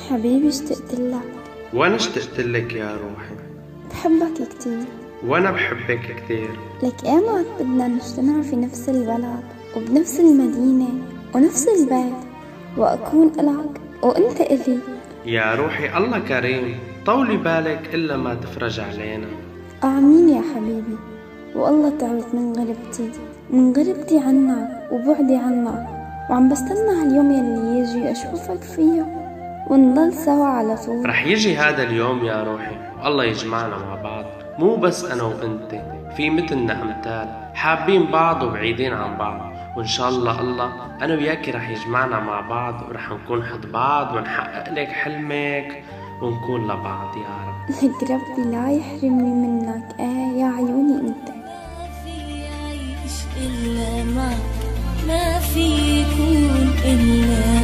حبيبي اشتقت لك. وأنا اشتقت لك يا روحي. بحبك كتير. وأنا بحبك كتير. لك ايمت بدنا نجتمع في نفس البلد وبنفس المدينة ونفس البيت، وأكون إلك وأنت إلي. يا روحي الله كريم، طولي بالك إلا ما تفرج علينا. آمين يا حبيبي. والله تعبت من غربتي عنك وبعدي عنك، وعم بستنى هاليوم يلي يجي أشوفك فيه ونضل سوا على طول. رح يجي هذا اليوم يا روحي، والله يجمعنا مع بعض، مو بس أنا وأنت، في مثلنا أمثال حابين بعض وبعيدين عن بعض، وإن شاء الله أنا وياكي رح يجمعنا مع بعض، ورح نكون حد بعض ونحقق لك حلمك ونكون لبعض يا رب. لك ربي لا يحرمني منك، يا عيوني انت. ما في عيش إلا معك، ما في يكون إلا